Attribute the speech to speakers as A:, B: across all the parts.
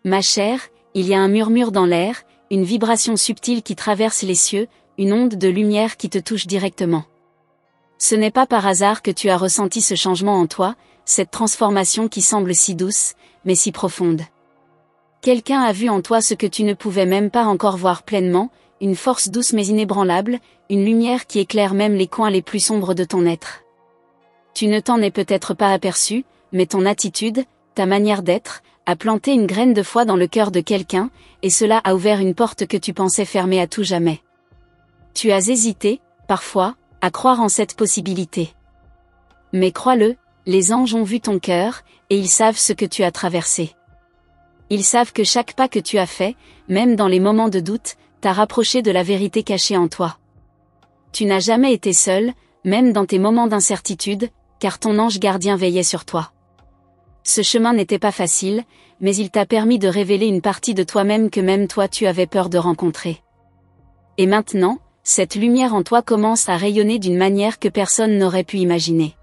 A: Ma chère, il y a un murmure dans l'air, une vibration subtile qui traverse les cieux, une onde de lumière qui te touche directement. Ce n'est pas par hasard que tu as ressenti ce changement en toi, cette transformation qui semble si douce, mais si profonde. Quelqu'un a vu en toi ce que tu ne pouvais même pas encore voir pleinement, une force douce mais inébranlable, une lumière qui éclaire même les coins les plus sombres de ton être. Tu ne t'en es peut-être pas aperçu, mais ton attitude, ta manière d'être, a planté une graine de foi dans le cœur de quelqu'un, et cela a ouvert une porte que tu pensais fermée à tout jamais. Tu as hésité, parfois, à croire en cette possibilité. Mais crois-le, les anges ont vu ton cœur, et ils savent ce que tu as traversé. Ils savent que chaque pas que tu as fait, même dans les moments de doute, t'a rapproché de la vérité cachée en toi. Tu n'as jamais été seul, même dans tes moments d'incertitude, car ton ange gardien veillait sur toi. Ce chemin n'était pas facile, mais il t'a permis de révéler une partie de toi-même que même toi tu avais peur de rencontrer. Et maintenant, cette lumière en toi commence à rayonner d'une manière que personne n'aurait pu imaginer.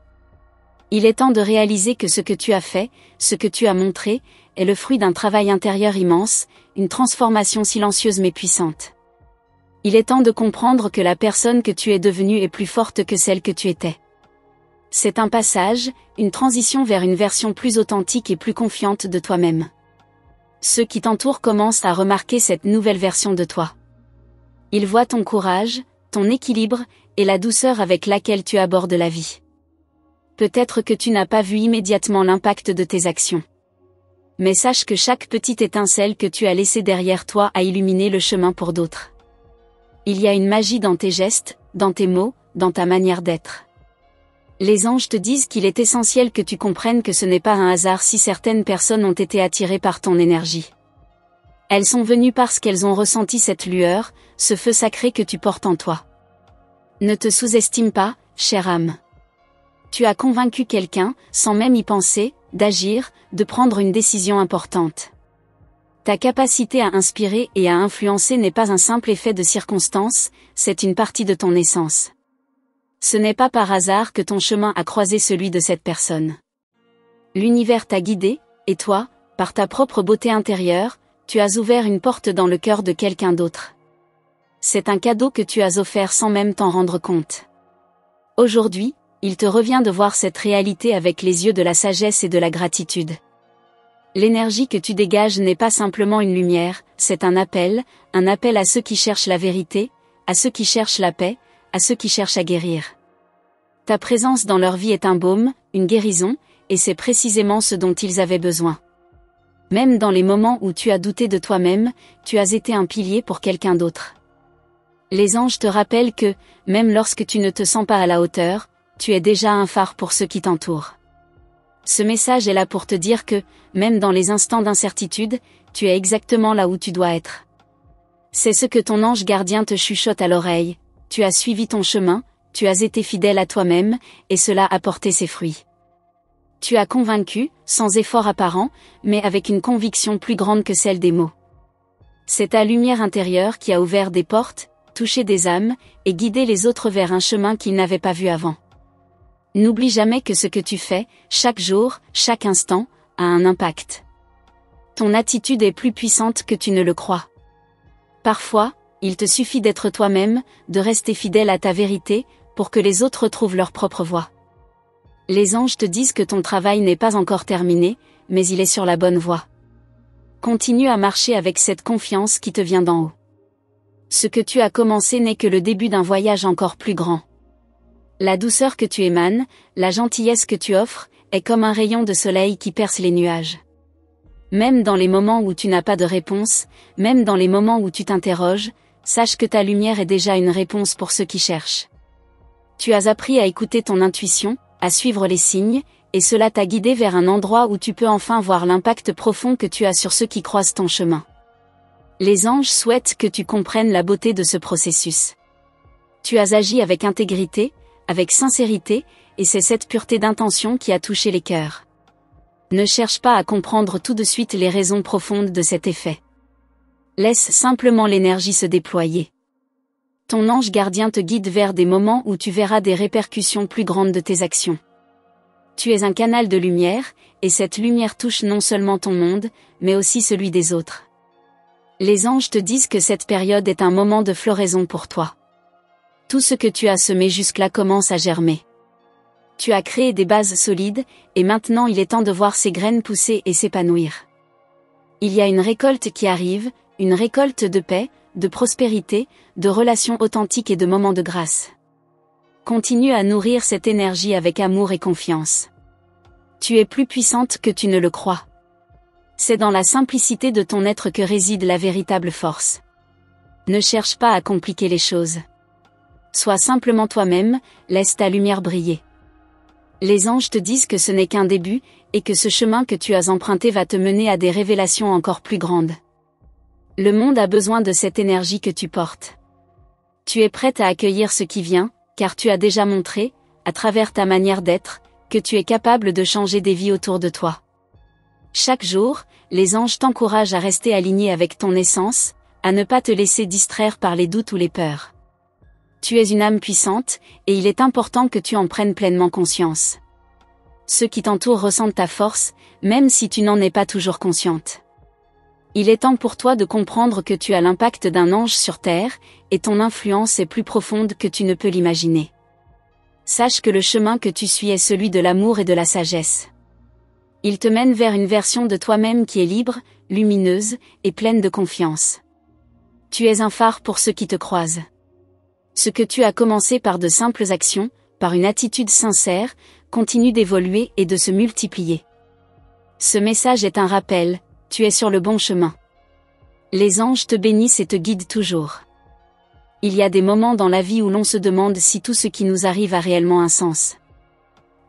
A: Il est temps de réaliser que ce que tu as fait, ce que tu as montré, est le fruit d'un travail intérieur immense, une transformation silencieuse mais puissante. Il est temps de comprendre que la personne que tu es devenue est plus forte que celle que tu étais. C'est un passage, une transition vers une version plus authentique et plus confiante de toi-même. Ceux qui t'entourent commencent à remarquer cette nouvelle version de toi. Ils voient ton courage, ton équilibre, et la douceur avec laquelle tu abordes la vie. Peut-être que tu n'as pas vu immédiatement l'impact de tes actions. Mais sache que chaque petite étincelle que tu as laissée derrière toi a illuminé le chemin pour d'autres. Il y a une magie dans tes gestes, dans tes mots, dans ta manière d'être. Les anges te disent qu'il est essentiel que tu comprennes que ce n'est pas un hasard si certaines personnes ont été attirées par ton énergie. Elles sont venues parce qu'elles ont ressenti cette lueur, ce feu sacré que tu portes en toi. Ne te sous-estime pas, chère âme. Tu as convaincu quelqu'un, sans même y penser, d'agir, de prendre une décision importante. Ta capacité à inspirer et à influencer n'est pas un simple effet de circonstance, c'est une partie de ton essence. Ce n'est pas par hasard que ton chemin a croisé celui de cette personne. L'univers t'a guidé, et toi, par ta propre beauté intérieure, tu as ouvert une porte dans le cœur de quelqu'un d'autre. C'est un cadeau que tu as offert sans même t'en rendre compte. Aujourd'hui, il te revient de voir cette réalité avec les yeux de la sagesse et de la gratitude. L'énergie que tu dégages n'est pas simplement une lumière, c'est un appel à ceux qui cherchent la vérité, à ceux qui cherchent la paix, à ceux qui cherchent à guérir. Ta présence dans leur vie est un baume, une guérison, et c'est précisément ce dont ils avaient besoin. Même dans les moments où tu as douté de toi-même, tu as été un pilier pour quelqu'un d'autre. Les anges te rappellent que, même lorsque tu ne te sens pas à la hauteur, tu es déjà un phare pour ceux qui t'entourent. Ce message est là pour te dire que, même dans les instants d'incertitude, tu es exactement là où tu dois être. C'est ce que ton ange gardien te chuchote à l'oreille. Tu as suivi ton chemin, tu as été fidèle à toi-même, et cela a porté ses fruits. Tu as convaincu, sans effort apparent, mais avec une conviction plus grande que celle des mots. C'est ta lumière intérieure qui a ouvert des portes, touché des âmes, et guidé les autres vers un chemin qu'ils n'avaient pas vu avant. N'oublie jamais que ce que tu fais, chaque jour, chaque instant, a un impact. Ton attitude est plus puissante que tu ne le crois. Parfois, il te suffit d'être toi-même, de rester fidèle à ta vérité, pour que les autres trouvent leur propre voie. Les anges te disent que ton travail n'est pas encore terminé, mais il est sur la bonne voie. Continue à marcher avec cette confiance qui te vient d'en haut. Ce que tu as commencé n'est que le début d'un voyage encore plus grand. La douceur que tu émanes, la gentillesse que tu offres, est comme un rayon de soleil qui perce les nuages. Même dans les moments où tu n'as pas de réponse, même dans les moments où tu t'interroges, sache que ta lumière est déjà une réponse pour ceux qui cherchent. Tu as appris à écouter ton intuition, à suivre les signes, et cela t'a guidé vers un endroit où tu peux enfin voir l'impact profond que tu as sur ceux qui croisent ton chemin. Les anges souhaitent que tu comprennes la beauté de ce processus. Tu as agi avec intégrité, avec sincérité, et c'est cette pureté d'intention qui a touché les cœurs. Ne cherche pas à comprendre tout de suite les raisons profondes de cet effet. Laisse simplement l'énergie se déployer. Ton ange gardien te guide vers des moments où tu verras des répercussions plus grandes de tes actions. Tu es un canal de lumière, et cette lumière touche non seulement ton monde, mais aussi celui des autres. Les anges te disent que cette période est un moment de floraison pour toi. Tout ce que tu as semé jusque-là commence à germer. Tu as créé des bases solides, et maintenant il est temps de voir ces graines pousser et s'épanouir. Il y a une récolte qui arrive, une récolte de paix, de prospérité, de relations authentiques et de moments de grâce. Continue à nourrir cette énergie avec amour et confiance. Tu es plus puissante que tu ne le crois. C'est dans la simplicité de ton être que réside la véritable force. Ne cherche pas à compliquer les choses. Sois simplement toi-même, laisse ta lumière briller. Les anges te disent que ce n'est qu'un début, et que ce chemin que tu as emprunté va te mener à des révélations encore plus grandes. Le monde a besoin de cette énergie que tu portes. Tu es prête à accueillir ce qui vient, car tu as déjà montré, à travers ta manière d'être, que tu es capable de changer des vies autour de toi. Chaque jour, les anges t'encouragent à rester aligné avec ton essence, à ne pas te laisser distraire par les doutes ou les peurs. Tu es une âme puissante, et il est important que tu en prennes pleinement conscience. Ceux qui t'entourent ressentent ta force, même si tu n'en es pas toujours consciente. Il est temps pour toi de comprendre que tu as l'impact d'un ange sur terre, et ton influence est plus profonde que tu ne peux l'imaginer. Sache que le chemin que tu suis est celui de l'amour et de la sagesse. Il te mène vers une version de toi-même qui est libre, lumineuse, et pleine de confiance. Tu es un phare pour ceux qui te croisent. Ce que tu as commencé par de simples actions, par une attitude sincère, continue d'évoluer et de se multiplier. Ce message est un rappel, tu es sur le bon chemin. Les anges te bénissent et te guident toujours. Il y a des moments dans la vie où l'on se demande si tout ce qui nous arrive a réellement un sens.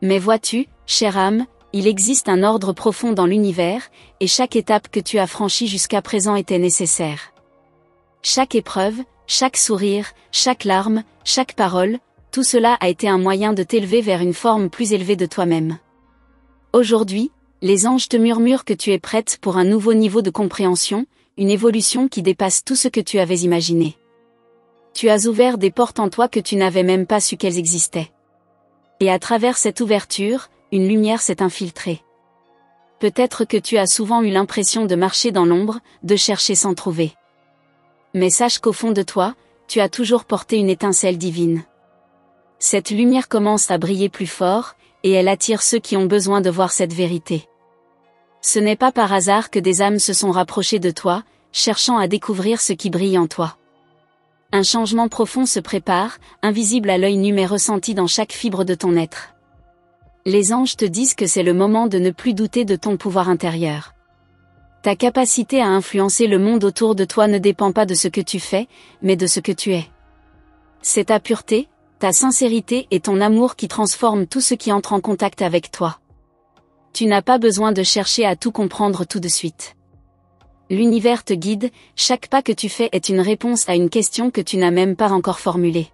A: Mais vois-tu, chère âme, il existe un ordre profond dans l'univers, et chaque étape que tu as franchie jusqu'à présent était nécessaire. Chaque épreuve, chaque sourire, chaque larme, chaque parole, tout cela a été un moyen de t'élever vers une forme plus élevée de toi-même. Aujourd'hui, les anges te murmurent que tu es prête pour un nouveau niveau de compréhension, une évolution qui dépasse tout ce que tu avais imaginé. Tu as ouvert des portes en toi que tu n'avais même pas su qu'elles existaient. Et à travers cette ouverture, une lumière s'est infiltrée. Peut-être que tu as souvent eu l'impression de marcher dans l'ombre, de chercher sans trouver. Mais sache qu'au fond de toi, tu as toujours porté une étincelle divine. Cette lumière commence à briller plus fort, et elle attire ceux qui ont besoin de voir cette vérité. Ce n'est pas par hasard que des âmes se sont rapprochées de toi, cherchant à découvrir ce qui brille en toi. Un changement profond se prépare, invisible à l'œil nu mais ressenti dans chaque fibre de ton être. Les anges te disent que c'est le moment de ne plus douter de ton pouvoir intérieur. Ta capacité à influencer le monde autour de toi ne dépend pas de ce que tu fais, mais de ce que tu es. C'est ta pureté, ta sincérité et ton amour qui transforment tout ce qui entre en contact avec toi. Tu n'as pas besoin de chercher à tout comprendre tout de suite. L'univers te guide, chaque pas que tu fais est une réponse à une question que tu n'as même pas encore formulée.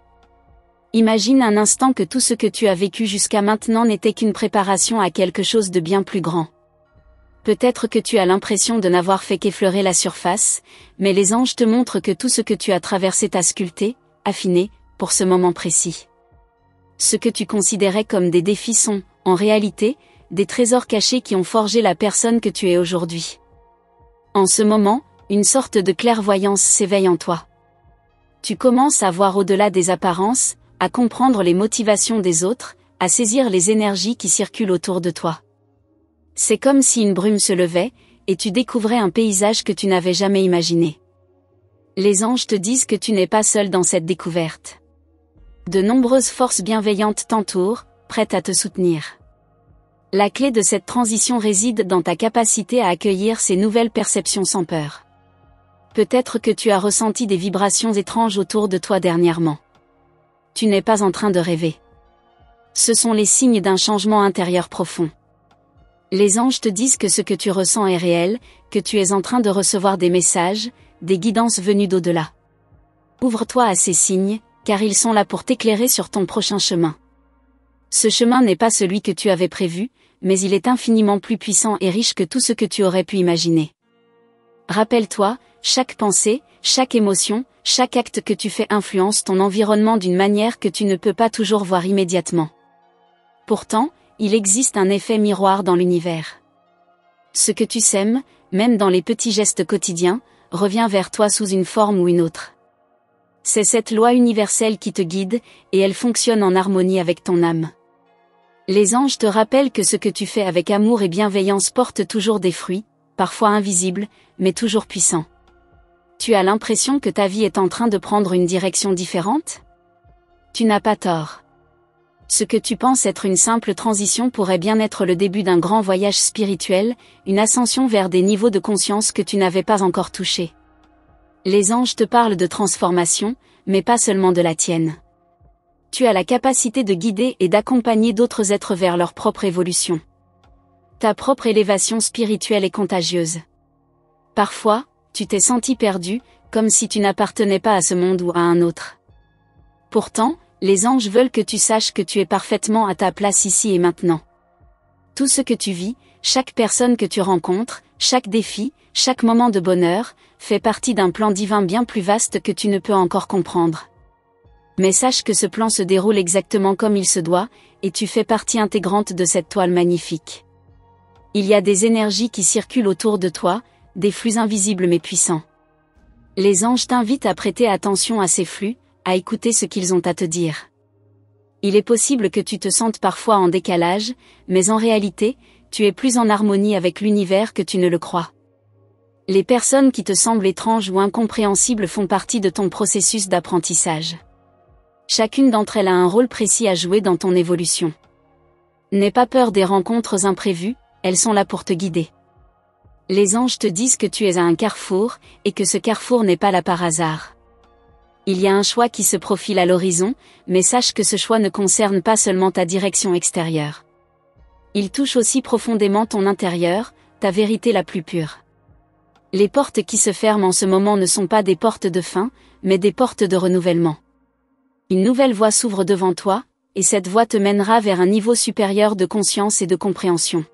A: Imagine un instant que tout ce que tu as vécu jusqu'à maintenant n'était qu'une préparation à quelque chose de bien plus grand. Peut-être que tu as l'impression de n'avoir fait qu'effleurer la surface, mais les anges te montrent que tout ce que tu as traversé t'a sculpté, affiné, pour ce moment précis. Ce que tu considérais comme des défis sont, en réalité, des trésors cachés qui ont forgé la personne que tu es aujourd'hui. En ce moment, une sorte de clairvoyance s'éveille en toi. Tu commences à voir au-delà des apparences, à comprendre les motivations des autres, à saisir les énergies qui circulent autour de toi. C'est comme si une brume se levait, et tu découvrais un paysage que tu n'avais jamais imaginé. Les anges te disent que tu n'es pas seul dans cette découverte. De nombreuses forces bienveillantes t'entourent, prêtes à te soutenir. La clé de cette transition réside dans ta capacité à accueillir ces nouvelles perceptions sans peur. Peut-être que tu as ressenti des vibrations étranges autour de toi dernièrement. Tu n'es pas en train de rêver. Ce sont les signes d'un changement intérieur profond. Les anges te disent que ce que tu ressens est réel, que tu es en train de recevoir des messages, des guidances venues d'au-delà. Ouvre-toi à ces signes, car ils sont là pour t'éclairer sur ton prochain chemin. Ce chemin n'est pas celui que tu avais prévu, mais il est infiniment plus puissant et riche que tout ce que tu aurais pu imaginer. Rappelle-toi, chaque pensée, chaque émotion, chaque acte que tu fais influence ton environnement d'une manière que tu ne peux pas toujours voir immédiatement. Pourtant, il existe un effet miroir dans l'univers. Ce que tu sèmes, même dans les petits gestes quotidiens, revient vers toi sous une forme ou une autre. C'est cette loi universelle qui te guide, et elle fonctionne en harmonie avec ton âme. Les anges te rappellent que ce que tu fais avec amour et bienveillance porte toujours des fruits, parfois invisibles, mais toujours puissants. Tu as l'impression que ta vie est en train de prendre une direction différente ? Tu n'as pas tort. Ce que tu penses être une simple transition pourrait bien être le début d'un grand voyage spirituel, une ascension vers des niveaux de conscience que tu n'avais pas encore touchés. Les anges te parlent de transformation, mais pas seulement de la tienne. Tu as la capacité de guider et d'accompagner d'autres êtres vers leur propre évolution. Ta propre élévation spirituelle est contagieuse. Parfois, tu t'es senti perdu, comme si tu n'appartenais pas à ce monde ou à un autre. Pourtant, les anges veulent que tu saches que tu es parfaitement à ta place ici et maintenant. Tout ce que tu vis, chaque personne que tu rencontres, chaque défi, chaque moment de bonheur, fait partie d'un plan divin bien plus vaste que tu ne peux encore comprendre. Mais sache que ce plan se déroule exactement comme il se doit, et tu fais partie intégrante de cette toile magnifique. Il y a des énergies qui circulent autour de toi, des flux invisibles mais puissants. Les anges t'invitent à prêter attention à ces flux, à écouter ce qu'ils ont à te dire. Il est possible que tu te sentes parfois en décalage, mais en réalité, tu es plus en harmonie avec l'univers que tu ne le crois. Les personnes qui te semblent étranges ou incompréhensibles font partie de ton processus d'apprentissage. Chacune d'entre elles a un rôle précis à jouer dans ton évolution. N'aie pas peur des rencontres imprévues, elles sont là pour te guider. Les anges te disent que tu es à un carrefour, et que ce carrefour n'est pas là par hasard. Il y a un choix qui se profile à l'horizon, mais sache que ce choix ne concerne pas seulement ta direction extérieure. Il touche aussi profondément ton intérieur, ta vérité la plus pure. Les portes qui se ferment en ce moment ne sont pas des portes de fin, mais des portes de renouvellement. Une nouvelle voie s'ouvre devant toi, et cette voie te mènera vers un niveau supérieur de conscience et de compréhension.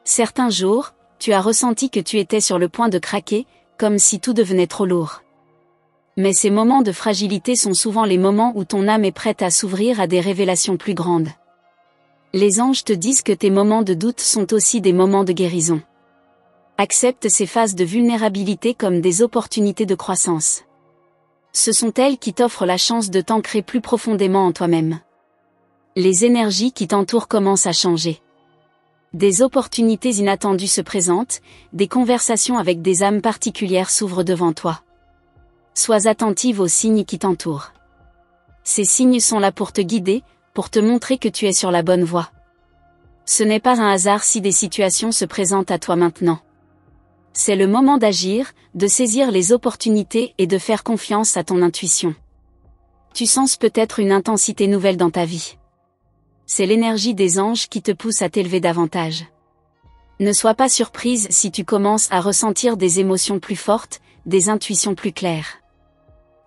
A: Certains jours, tu as ressenti que tu étais sur le point de craquer, comme si tout devenait trop lourd. Mais ces moments de fragilité sont souvent les moments où ton âme est prête à s'ouvrir à des révélations plus grandes. Les anges te disent que tes moments de doute sont aussi des moments de guérison. Accepte ces phases de vulnérabilité comme des opportunités de croissance. Ce sont elles qui t'offrent la chance de t'ancrer plus profondément en toi-même. Les énergies qui t'entourent commencent à changer. Des opportunités inattendues se présentent, des conversations avec des âmes particulières s'ouvrent devant toi. Sois attentive aux signes qui t'entourent. Ces signes sont là pour te guider, pour te montrer que tu es sur la bonne voie. Ce n'est pas un hasard si des situations se présentent à toi maintenant. C'est le moment d'agir, de saisir les opportunités et de faire confiance à ton intuition. Tu sens peut-être une intensité nouvelle dans ta vie. C'est l'énergie des anges qui te pousse à t'élever davantage. Ne sois pas surprise si tu commences à ressentir des émotions plus fortes, des intuitions plus claires.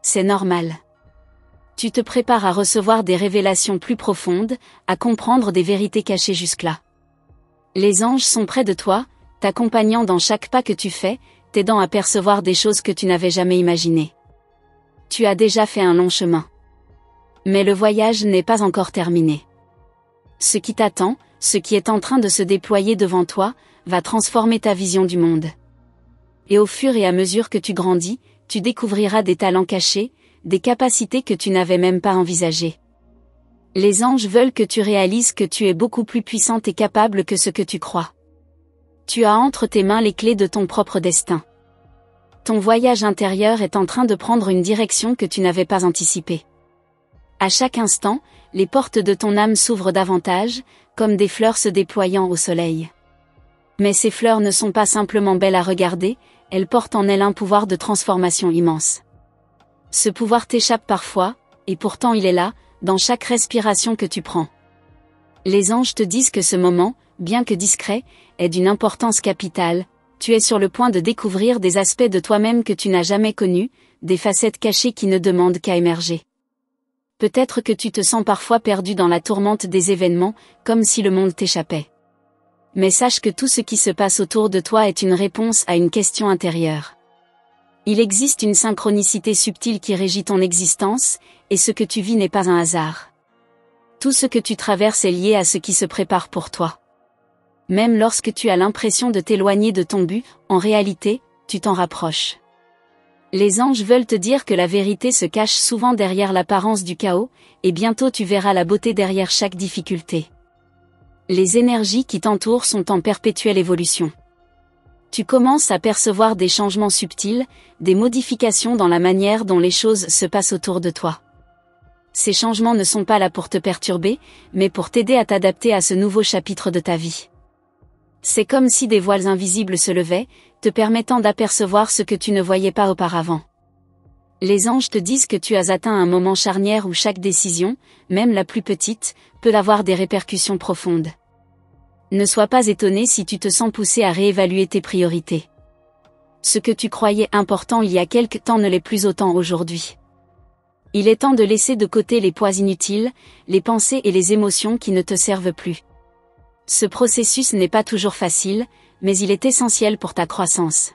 A: C'est normal. Tu te prépares à recevoir des révélations plus profondes, à comprendre des vérités cachées jusque-là. Les anges sont près de toi, t'accompagnant dans chaque pas que tu fais, t'aidant à percevoir des choses que tu n'avais jamais imaginées. Tu as déjà fait un long chemin. Mais le voyage n'est pas encore terminé. Ce qui t'attend, ce qui est en train de se déployer devant toi, va transformer ta vision du monde. Et au fur et à mesure que tu grandis, tu découvriras des talents cachés, des capacités que tu n'avais même pas envisagées. Les anges veulent que tu réalises que tu es beaucoup plus puissante et capable que ce que tu crois. Tu as entre tes mains les clés de ton propre destin. Ton voyage intérieur est en train de prendre une direction que tu n'avais pas anticipée. À chaque instant, les portes de ton âme s'ouvrent davantage, comme des fleurs se déployant au soleil. Mais ces fleurs ne sont pas simplement belles à regarder, elles portent en elles un pouvoir de transformation immense. Ce pouvoir t'échappe parfois, et pourtant il est là, dans chaque respiration que tu prends. Les anges te disent que ce moment, bien que discret, est d'une importance capitale, tu es sur le point de découvrir des aspects de toi-même que tu n'as jamais connus, des facettes cachées qui ne demandent qu'à émerger. Peut-être que tu te sens parfois perdu dans la tourmente des événements, comme si le monde t'échappait. Mais sache que tout ce qui se passe autour de toi est une réponse à une question intérieure. Il existe une synchronicité subtile qui régit ton existence, et ce que tu vis n'est pas un hasard. Tout ce que tu traverses est lié à ce qui se prépare pour toi. Même lorsque tu as l'impression de t'éloigner de ton but, en réalité, tu t'en rapproches. Les anges veulent te dire que la vérité se cache souvent derrière l'apparence du chaos, et bientôt tu verras la beauté derrière chaque difficulté. Les énergies qui t'entourent sont en perpétuelle évolution. Tu commences à percevoir des changements subtils, des modifications dans la manière dont les choses se passent autour de toi. Ces changements ne sont pas là pour te perturber, mais pour t'aider à t'adapter à ce nouveau chapitre de ta vie. C'est comme si des voiles invisibles se levaient, te permettant d'apercevoir ce que tu ne voyais pas auparavant. Les anges te disent que tu as atteint un moment charnière où chaque décision, même la plus petite, peut avoir des répercussions profondes. Ne sois pas étonné si tu te sens poussé à réévaluer tes priorités. Ce que tu croyais important il y a quelque temps ne l'est plus autant aujourd'hui. Il est temps de laisser de côté les poids inutiles, les pensées et les émotions qui ne te servent plus. Ce processus n'est pas toujours facile, mais il est essentiel pour ta croissance.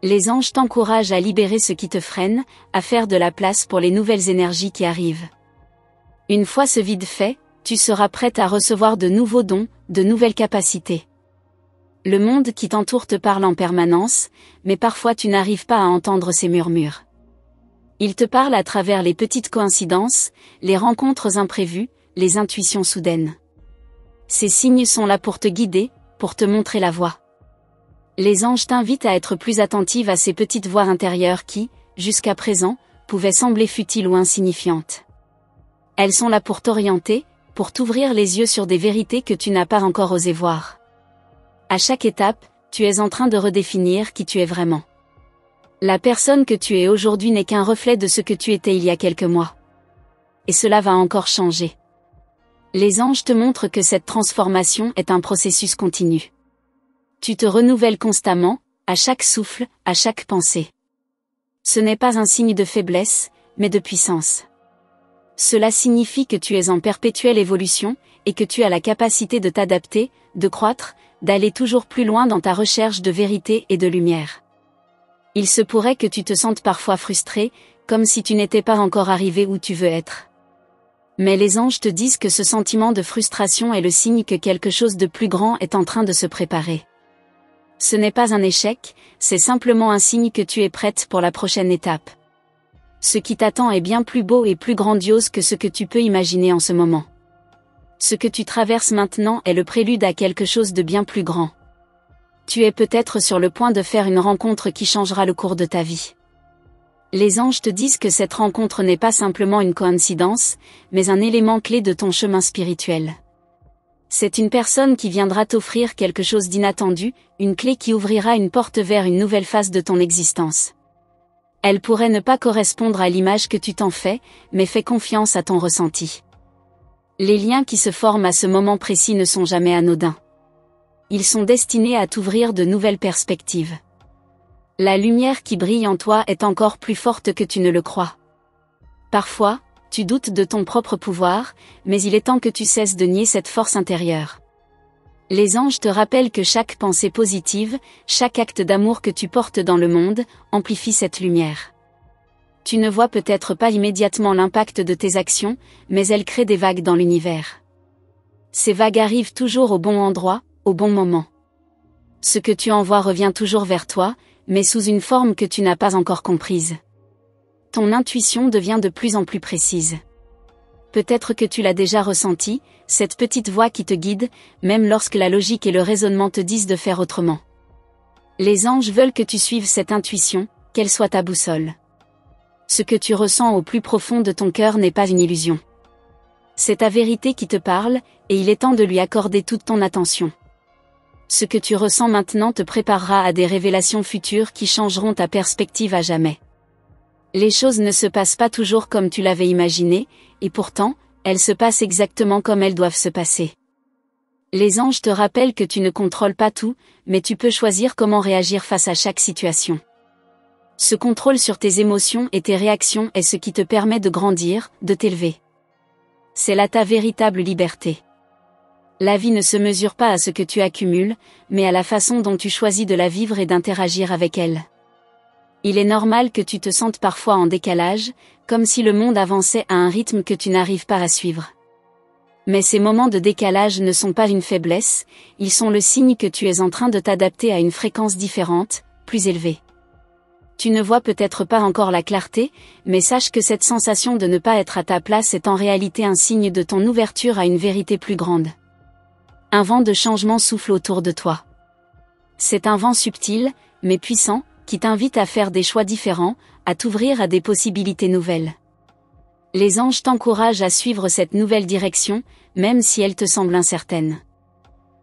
A: Les anges t'encouragent à libérer ce qui te freine, à faire de la place pour les nouvelles énergies qui arrivent. Une fois ce vide fait, tu seras prête à recevoir de nouveaux dons, de nouvelles capacités. Le monde qui t'entoure te parle en permanence, mais parfois tu n'arrives pas à entendre ces murmures. Il te parle à travers les petites coïncidences, les rencontres imprévues, les intuitions soudaines. Ces signes sont là pour te guider, pour te montrer la voie. Les anges t'invitent à être plus attentive à ces petites voix intérieures qui, jusqu'à présent, pouvaient sembler futiles ou insignifiantes. Elles sont là pour t'orienter, pour t'ouvrir les yeux sur des vérités que tu n'as pas encore osé voir. À chaque étape, tu es en train de redéfinir qui tu es vraiment. La personne que tu es aujourd'hui n'est qu'un reflet de ce que tu étais il y a quelques mois. Et cela va encore changer. Les anges te montrent que cette transformation est un processus continu. Tu te renouvelles constamment, à chaque souffle, à chaque pensée. Ce n'est pas un signe de faiblesse, mais de puissance. Cela signifie que tu es en perpétuelle évolution, et que tu as la capacité de t'adapter, de croître, d'aller toujours plus loin dans ta recherche de vérité et de lumière. Il se pourrait que tu te sentes parfois frustré, comme si tu n'étais pas encore arrivé où tu veux être. Mais les anges te disent que ce sentiment de frustration est le signe que quelque chose de plus grand est en train de se préparer. Ce n'est pas un échec, c'est simplement un signe que tu es prête pour la prochaine étape. Ce qui t'attend est bien plus beau et plus grandiose que ce que tu peux imaginer en ce moment. Ce que tu traverses maintenant est le prélude à quelque chose de bien plus grand. Tu es peut-être sur le point de faire une rencontre qui changera le cours de ta vie. Les anges te disent que cette rencontre n'est pas simplement une coïncidence, mais un élément clé de ton chemin spirituel. C'est une personne qui viendra t'offrir quelque chose d'inattendu, une clé qui ouvrira une porte vers une nouvelle phase de ton existence. Elle pourrait ne pas correspondre à l'image que tu t'en fais, mais fais confiance à ton ressenti. Les liens qui se forment à ce moment précis ne sont jamais anodins. Ils sont destinés à t'ouvrir de nouvelles perspectives. La lumière qui brille en toi est encore plus forte que tu ne le crois. Parfois, tu doutes de ton propre pouvoir, mais il est temps que tu cesses de nier cette force intérieure. Les anges te rappellent que chaque pensée positive, chaque acte d'amour que tu portes dans le monde, amplifie cette lumière. Tu ne vois peut-être pas immédiatement l'impact de tes actions, mais elles créent des vagues dans l'univers. Ces vagues arrivent toujours au bon endroit, au bon moment. Ce que tu envoies revient toujours vers toi, mais sous une forme que tu n'as pas encore comprise. Ton intuition devient de plus en plus précise. Peut-être que tu l'as déjà ressenti, cette petite voix qui te guide, même lorsque la logique et le raisonnement te disent de faire autrement. Les anges veulent que tu suives cette intuition, qu'elle soit ta boussole. Ce que tu ressens au plus profond de ton cœur n'est pas une illusion. C'est ta vérité qui te parle, et il est temps de lui accorder toute ton attention. Ce que tu ressens maintenant te préparera à des révélations futures qui changeront ta perspective à jamais. Les choses ne se passent pas toujours comme tu l'avais imaginé, et pourtant, elles se passent exactement comme elles doivent se passer. Les anges te rappellent que tu ne contrôles pas tout, mais tu peux choisir comment réagir face à chaque situation. Ce contrôle sur tes émotions et tes réactions est ce qui te permet de grandir, de t'élever. C'est là ta véritable liberté. La vie ne se mesure pas à ce que tu accumules, mais à la façon dont tu choisis de la vivre et d'interagir avec elle. Il est normal que tu te sentes parfois en décalage, comme si le monde avançait à un rythme que tu n'arrives pas à suivre. Mais ces moments de décalage ne sont pas une faiblesse, ils sont le signe que tu es en train de t'adapter à une fréquence différente, plus élevée. Tu ne vois peut-être pas encore la clarté, mais sache que cette sensation de ne pas être à ta place est en réalité un signe de ton ouverture à une vérité plus grande. Un vent de changement souffle autour de toi. C'est un vent subtil, mais puissant, qui t'invite à faire des choix différents, à t'ouvrir à des possibilités nouvelles. Les anges t'encouragent à suivre cette nouvelle direction, même si elle te semble incertaine.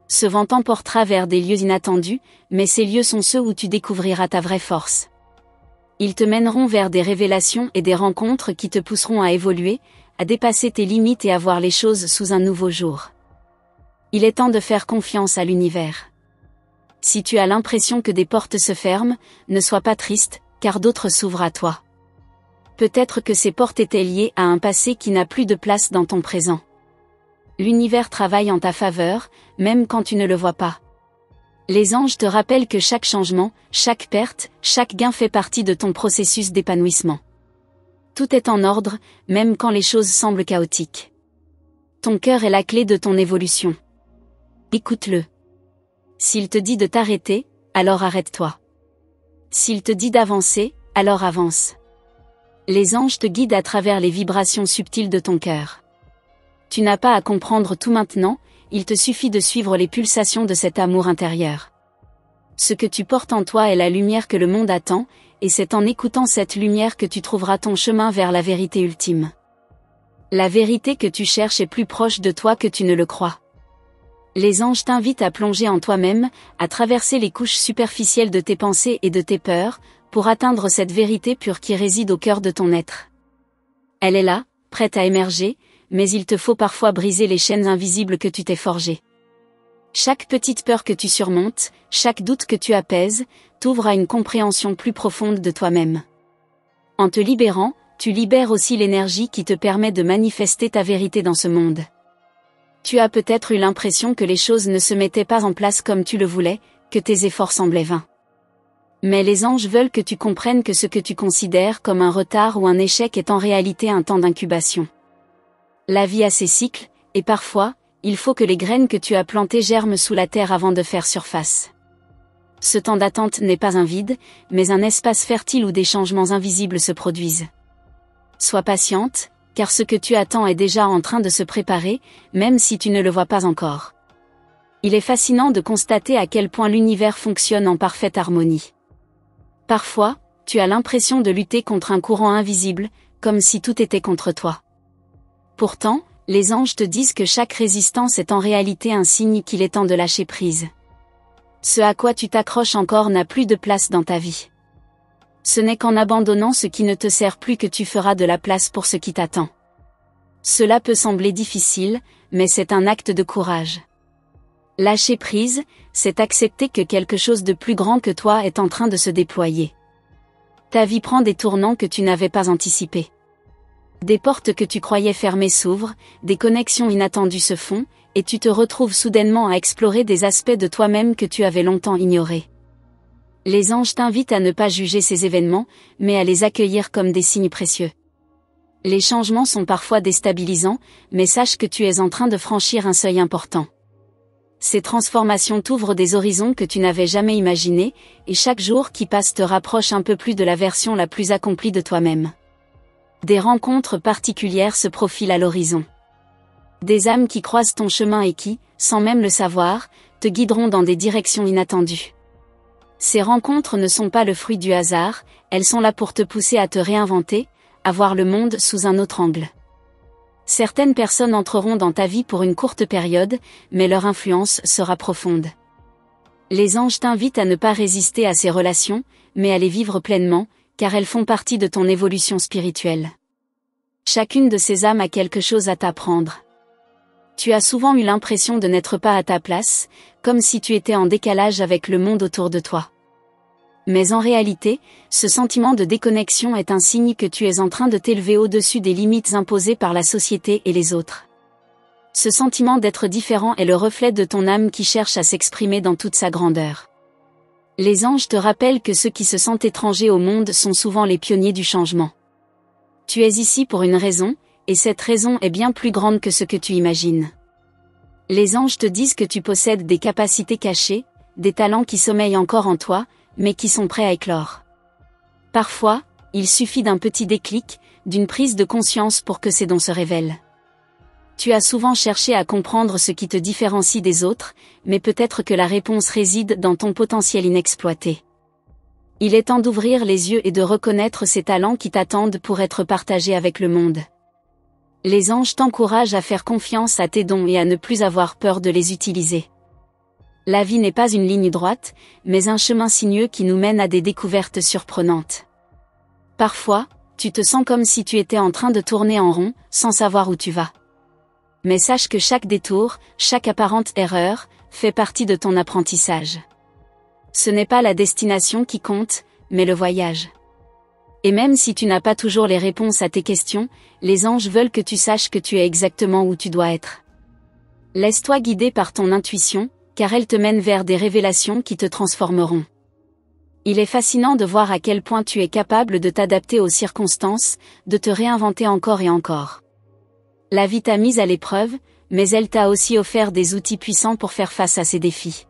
A: Ce vent t'emportera vers des lieux inattendus, mais ces lieux sont ceux où tu découvriras ta vraie force. Ils te mèneront vers des révélations et des rencontres qui te pousseront à évoluer, à dépasser tes limites et à voir les choses sous un nouveau jour. Il est temps de faire confiance à l'univers. Si tu as l'impression que des portes se ferment, ne sois pas triste, car d'autres s'ouvrent à toi. Peut-être que ces portes étaient liées à un passé qui n'a plus de place dans ton présent. L'univers travaille en ta faveur, même quand tu ne le vois pas. Les anges te rappellent que chaque changement, chaque perte, chaque gain fait partie de ton processus d'épanouissement. Tout est en ordre, même quand les choses semblent chaotiques. Ton cœur est la clé de ton évolution. Écoute-le. S'il te dit de t'arrêter, alors arrête-toi. S'il te dit d'avancer, alors avance. Les anges te guident à travers les vibrations subtiles de ton cœur. Tu n'as pas à comprendre tout maintenant, il te suffit de suivre les pulsations de cet amour intérieur. Ce que tu portes en toi est la lumière que le monde attend, et c'est en écoutant cette lumière que tu trouveras ton chemin vers la vérité ultime. La vérité que tu cherches est plus proche de toi que tu ne le crois. Les anges t'invitent à plonger en toi-même, à traverser les couches superficielles de tes pensées et de tes peurs, pour atteindre cette vérité pure qui réside au cœur de ton être. Elle est là, prête à émerger, mais il te faut parfois briser les chaînes invisibles que tu t'es forgées. Chaque petite peur que tu surmontes, chaque doute que tu apaises, t'ouvre à une compréhension plus profonde de toi-même. En te libérant, tu libères aussi l'énergie qui te permet de manifester ta vérité dans ce monde. Tu as peut-être eu l'impression que les choses ne se mettaient pas en place comme tu le voulais, que tes efforts semblaient vains. Mais les anges veulent que tu comprennes que ce que tu considères comme un retard ou un échec est en réalité un temps d'incubation. La vie a ses cycles, et parfois, il faut que les graines que tu as plantées germent sous la terre avant de faire surface. Ce temps d'attente n'est pas un vide, mais un espace fertile où des changements invisibles se produisent. Sois patiente, car ce que tu attends est déjà en train de se préparer, même si tu ne le vois pas encore. Il est fascinant de constater à quel point l'univers fonctionne en parfaite harmonie. Parfois, tu as l'impression de lutter contre un courant invisible, comme si tout était contre toi. Pourtant, les anges te disent que chaque résistance est en réalité un signe qu'il est temps de lâcher prise. Ce à quoi tu t'accroches encore n'a plus de place dans ta vie. Ce n'est qu'en abandonnant ce qui ne te sert plus que tu feras de la place pour ce qui t'attend. Cela peut sembler difficile, mais c'est un acte de courage. Lâcher prise, c'est accepter que quelque chose de plus grand que toi est en train de se déployer. Ta vie prend des tournants que tu n'avais pas anticipés. Des portes que tu croyais fermées s'ouvrent, des connexions inattendues se font, et tu te retrouves soudainement à explorer des aspects de toi-même que tu avais longtemps ignorés. Les anges t'invitent à ne pas juger ces événements, mais à les accueillir comme des signes précieux. Les changements sont parfois déstabilisants, mais sache que tu es en train de franchir un seuil important. Ces transformations t'ouvrent des horizons que tu n'avais jamais imaginés, et chaque jour qui passe te rapproche un peu plus de la version la plus accomplie de toi-même. Des rencontres particulières se profilent à l'horizon. Des âmes qui croisent ton chemin et qui, sans même le savoir, te guideront dans des directions inattendues. Ces rencontres ne sont pas le fruit du hasard, elles sont là pour te pousser à te réinventer, à voir le monde sous un autre angle. Certaines personnes entreront dans ta vie pour une courte période, mais leur influence sera profonde. Les anges t'invitent à ne pas résister à ces relations, mais à les vivre pleinement, car elles font partie de ton évolution spirituelle. Chacune de ces âmes a quelque chose à t'apprendre. Tu as souvent eu l'impression de n'être pas à ta place, comme si tu étais en décalage avec le monde autour de toi. Mais en réalité, ce sentiment de déconnexion est un signe que tu es en train de t'élever au-dessus des limites imposées par la société et les autres. Ce sentiment d'être différent est le reflet de ton âme qui cherche à s'exprimer dans toute sa grandeur. Les anges te rappellent que ceux qui se sentent étrangers au monde sont souvent les pionniers du changement. Tu es ici pour une raison, et cette raison est bien plus grande que ce que tu imagines. Les anges te disent que tu possèdes des capacités cachées, des talents qui sommeillent encore en toi, mais qui sont prêts à éclore. Parfois, il suffit d'un petit déclic, d'une prise de conscience pour que ces dons se révèlent. Tu as souvent cherché à comprendre ce qui te différencie des autres, mais peut-être que la réponse réside dans ton potentiel inexploité. Il est temps d'ouvrir les yeux et de reconnaître ces talents qui t'attendent pour être partagés avec le monde. Les anges t'encouragent à faire confiance à tes dons et à ne plus avoir peur de les utiliser. La vie n'est pas une ligne droite, mais un chemin sinueux qui nous mène à des découvertes surprenantes. Parfois, tu te sens comme si tu étais en train de tourner en rond, sans savoir où tu vas. Mais sache que chaque détour, chaque apparente erreur, fait partie de ton apprentissage. Ce n'est pas la destination qui compte, mais le voyage. Et même si tu n'as pas toujours les réponses à tes questions, les anges veulent que tu saches que tu es exactement où tu dois être. Laisse-toi guider par ton intuition, car elle te mène vers des révélations qui te transformeront. Il est fascinant de voir à quel point tu es capable de t'adapter aux circonstances, de te réinventer encore et encore. La vie t'a mise à l'épreuve, mais elle t'a aussi offert des outils puissants pour faire face à ces défis.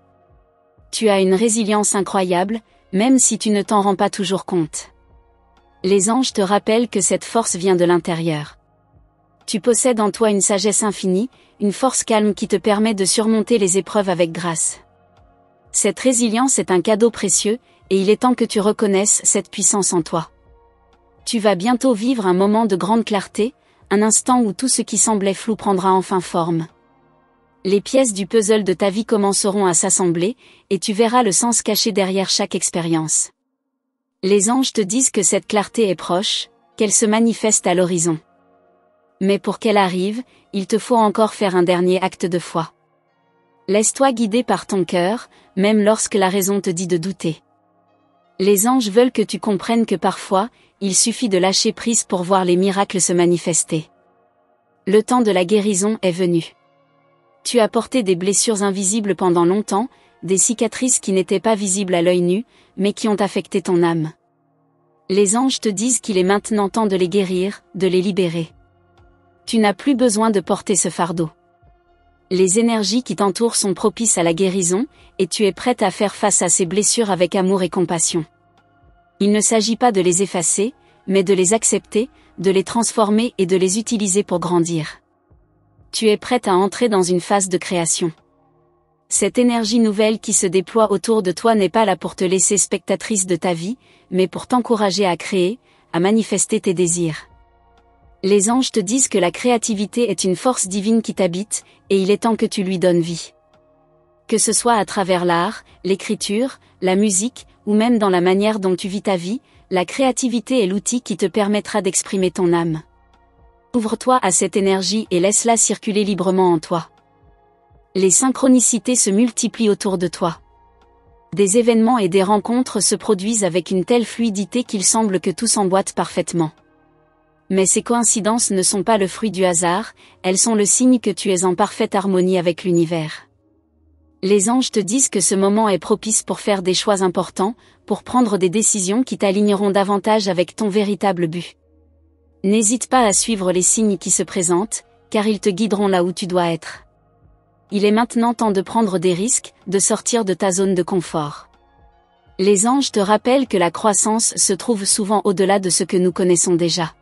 A: Tu as une résilience incroyable, même si tu ne t'en rends pas toujours compte. Les anges te rappellent que cette force vient de l'intérieur. Tu possèdes en toi une sagesse infinie, une force calme qui te permet de surmonter les épreuves avec grâce. Cette résilience est un cadeau précieux, et il est temps que tu reconnaisses cette puissance en toi. Tu vas bientôt vivre un moment de grande clarté, un instant où tout ce qui semblait flou prendra enfin forme. Les pièces du puzzle de ta vie commenceront à s'assembler, et tu verras le sens caché derrière chaque expérience. Les anges te disent que cette clarté est proche, qu'elle se manifeste à l'horizon. Mais pour qu'elle arrive, il te faut encore faire un dernier acte de foi. Laisse-toi guider par ton cœur, même lorsque la raison te dit de douter. Les anges veulent que tu comprennes que parfois, il suffit de lâcher prise pour voir les miracles se manifester. Le temps de la guérison est venu. Tu as porté des blessures invisibles pendant longtemps, des cicatrices qui n'étaient pas visibles à l'œil nu, mais qui ont affecté ton âme. Les anges te disent qu'il est maintenant temps de les guérir, de les libérer. Tu n'as plus besoin de porter ce fardeau. Les énergies qui t'entourent sont propices à la guérison, et tu es prête à faire face à ces blessures avec amour et compassion. Il ne s'agit pas de les effacer, mais de les accepter, de les transformer et de les utiliser pour grandir. Tu es prête à entrer dans une phase de création. Cette énergie nouvelle qui se déploie autour de toi n'est pas là pour te laisser spectatrice de ta vie, mais pour t'encourager à créer, à manifester tes désirs. Les anges te disent que la créativité est une force divine qui t'habite, et il est temps que tu lui donnes vie. Que ce soit à travers l'art, l'écriture, la musique, ou même dans la manière dont tu vis ta vie, la créativité est l'outil qui te permettra d'exprimer ton âme. Ouvre-toi à cette énergie et laisse-la circuler librement en toi. Les synchronicités se multiplient autour de toi. Des événements et des rencontres se produisent avec une telle fluidité qu'il semble que tout s'emboîte parfaitement. Mais ces coïncidences ne sont pas le fruit du hasard, elles sont le signe que tu es en parfaite harmonie avec l'univers. Les anges te disent que ce moment est propice pour faire des choix importants, pour prendre des décisions qui t'aligneront davantage avec ton véritable but. N'hésite pas à suivre les signes qui se présentent, car ils te guideront là où tu dois être. Il est maintenant temps de prendre des risques, de sortir de ta zone de confort. Les anges te rappellent que la croissance se trouve souvent au-delà de ce que nous connaissons déjà.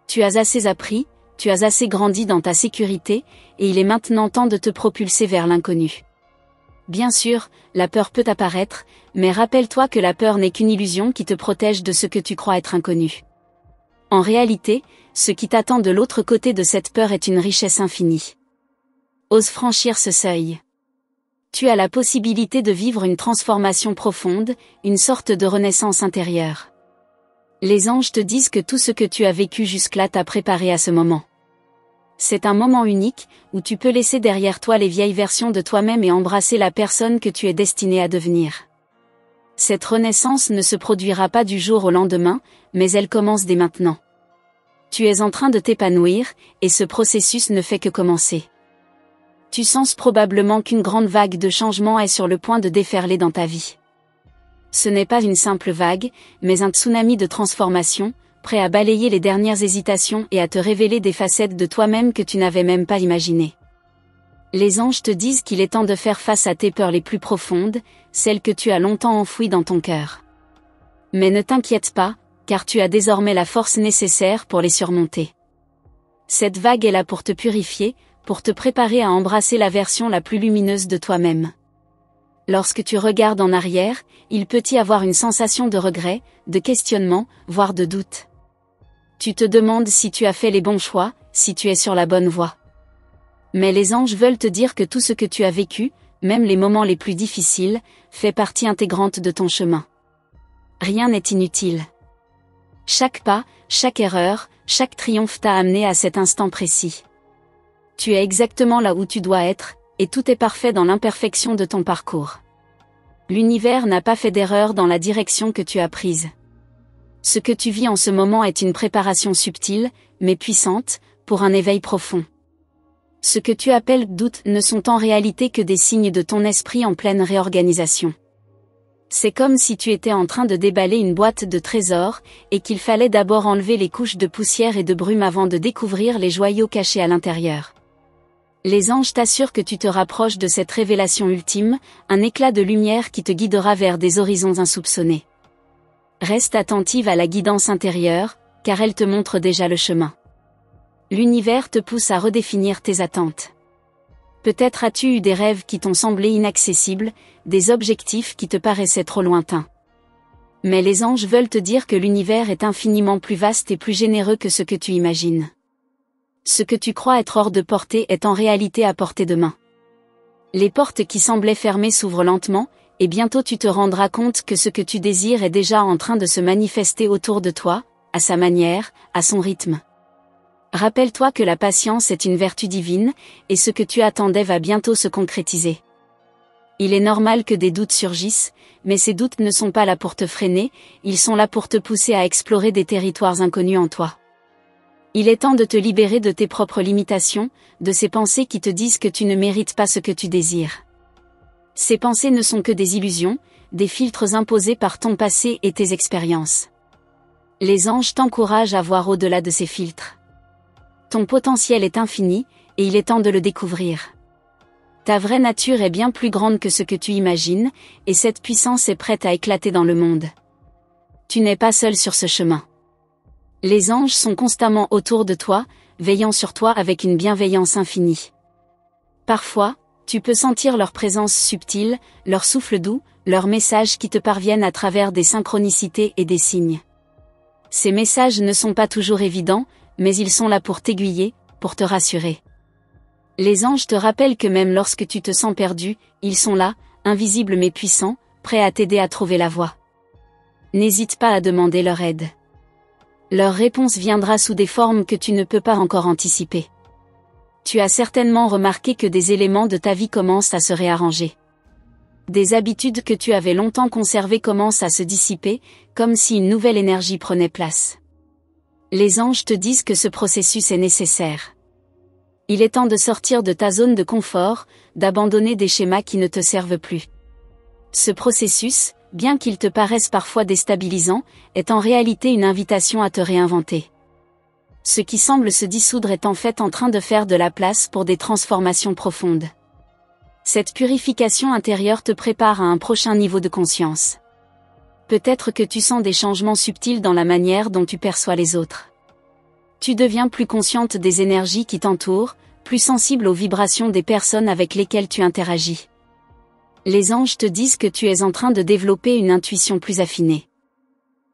A: Tu as assez appris, tu as assez grandi dans ta sécurité, et il est maintenant temps de te propulser vers l'inconnu. Bien sûr, la peur peut apparaître, mais rappelle-toi que la peur n'est qu'une illusion qui te protège de ce que tu crois être inconnu. En réalité, ce qui t'attend de l'autre côté de cette peur est une richesse infinie. Ose franchir ce seuil. Tu as la possibilité de vivre une transformation profonde, une sorte de renaissance intérieure. Les anges te disent que tout ce que tu as vécu jusque-là t'a préparé à ce moment. C'est un moment unique, où tu peux laisser derrière toi les vieilles versions de toi-même et embrasser la personne que tu es destinée à devenir. Cette renaissance ne se produira pas du jour au lendemain, mais elle commence dès maintenant. Tu es en train de t'épanouir, et ce processus ne fait que commencer. Tu sens probablement qu'une grande vague de changement est sur le point de déferler dans ta vie. Ce n'est pas une simple vague, mais un tsunami de transformation, prêt à balayer les dernières hésitations et à te révéler des facettes de toi-même que tu n'avais même pas imaginées. Les anges te disent qu'il est temps de faire face à tes peurs les plus profondes, celles que tu as longtemps enfouies dans ton cœur. Mais ne t'inquiète pas, car tu as désormais la force nécessaire pour les surmonter. Cette vague est là pour te purifier, pour te préparer à embrasser la version la plus lumineuse de toi-même. Lorsque tu regardes en arrière, il peut y avoir une sensation de regret, de questionnement, voire de doute. Tu te demandes si tu as fait les bons choix, si tu es sur la bonne voie. Mais les anges veulent te dire que tout ce que tu as vécu, même les moments les plus difficiles, fait partie intégrante de ton chemin. Rien n'est inutile. Chaque pas, chaque erreur, chaque triomphe t'a amené à cet instant précis. Tu es exactement là où tu dois être, et tout est parfait dans l'imperfection de ton parcours. L'univers n'a pas fait d'erreur dans la direction que tu as prise. Ce que tu vis en ce moment est une préparation subtile, mais puissante, pour un éveil profond. Ce que tu appelles doutes ne sont en réalité que des signes de ton esprit en pleine réorganisation. C'est comme si tu étais en train de déballer une boîte de trésors, et qu'il fallait d'abord enlever les couches de poussière et de brume avant de découvrir les joyaux cachés à l'intérieur. Les anges t'assurent que tu te rapproches de cette révélation ultime, un éclat de lumière qui te guidera vers des horizons insoupçonnés. Reste attentive à la guidance intérieure, car elle te montre déjà le chemin. L'univers te pousse à redéfinir tes attentes. Peut-être as-tu eu des rêves qui t'ont semblé inaccessibles, des objectifs qui te paraissaient trop lointains. Mais les anges veulent te dire que l'univers est infiniment plus vaste et plus généreux que ce que tu imagines. Ce que tu crois être hors de portée est en réalité à portée de main. Les portes qui semblaient fermées s'ouvrent lentement, et bientôt tu te rendras compte que ce que tu désires est déjà en train de se manifester autour de toi, à sa manière, à son rythme. Rappelle-toi que la patience est une vertu divine, et ce que tu attendais va bientôt se concrétiser. Il est normal que des doutes surgissent, mais ces doutes ne sont pas là pour te freiner, ils sont là pour te pousser à explorer des territoires inconnus en toi. Il est temps de te libérer de tes propres limitations, de ces pensées qui te disent que tu ne mérites pas ce que tu désires. Ces pensées ne sont que des illusions, des filtres imposés par ton passé et tes expériences. Les anges t'encouragent à voir au-delà de ces filtres. Ton potentiel est infini, et il est temps de le découvrir. Ta vraie nature est bien plus grande que ce que tu imagines, et cette puissance est prête à éclater dans le monde. Tu n'es pas seul sur ce chemin. Les anges sont constamment autour de toi, veillant sur toi avec une bienveillance infinie. Parfois, tu peux sentir leur présence subtile, leur souffle doux, leurs messages qui te parviennent à travers des synchronicités et des signes. Ces messages ne sont pas toujours évidents, mais ils sont là pour t'aiguiller, pour te rassurer. Les anges te rappellent que même lorsque tu te sens perdu, ils sont là, invisibles mais puissants, prêts à t'aider à trouver la voie. N'hésite pas à demander leur aide. Leur réponse viendra sous des formes que tu ne peux pas encore anticiper. Tu as certainement remarqué que des éléments de ta vie commencent à se réarranger. Des habitudes que tu avais longtemps conservées commencent à se dissiper, comme si une nouvelle énergie prenait place. Les anges te disent que ce processus est nécessaire. Il est temps de sortir de ta zone de confort, d'abandonner des schémas qui ne te servent plus. Ce processus, bien qu'il te paraisse parfois déstabilisant, est en réalité une invitation à te réinventer. Ce qui semble se dissoudre est en fait en train de faire de la place pour des transformations profondes. Cette purification intérieure te prépare à un prochain niveau de conscience. Peut-être que tu sens des changements subtils dans la manière dont tu perçois les autres. Tu deviens plus consciente des énergies qui t'entourent, plus sensible aux vibrations des personnes avec lesquelles tu interagis. Les anges te disent que tu es en train de développer une intuition plus affinée.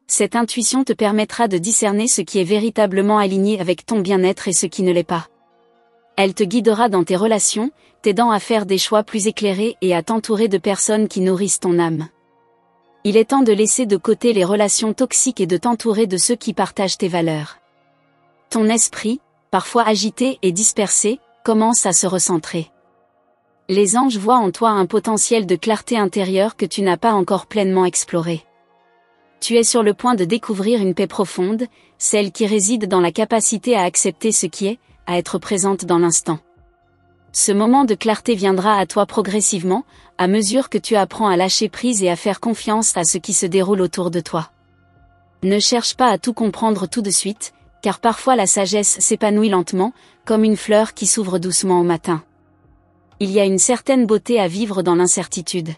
A: Cette intuition te permettra de discerner ce qui est véritablement aligné avec ton bien-être et ce qui ne l'est pas. Elle te guidera dans tes relations, t'aidant à faire des choix plus éclairés et à t'entourer de personnes qui nourrissent ton âme. Il est temps de laisser de côté les relations toxiques et de t'entourer de ceux qui partagent tes valeurs. Ton esprit, parfois agité et dispersé, commence à se recentrer. Les anges voient en toi un potentiel de clarté intérieure que tu n'as pas encore pleinement exploré. Tu es sur le point de découvrir une paix profonde, celle qui réside dans la capacité à accepter ce qui est, à être présente dans l'instant. Ce moment de clarté viendra à toi progressivement, à mesure que tu apprends à lâcher prise et à faire confiance à ce qui se déroule autour de toi. Ne cherche pas à tout comprendre tout de suite, car parfois la sagesse s'épanouit lentement, comme une fleur qui s'ouvre doucement au matin. Il y a une certaine beauté à vivre dans l'incertitude.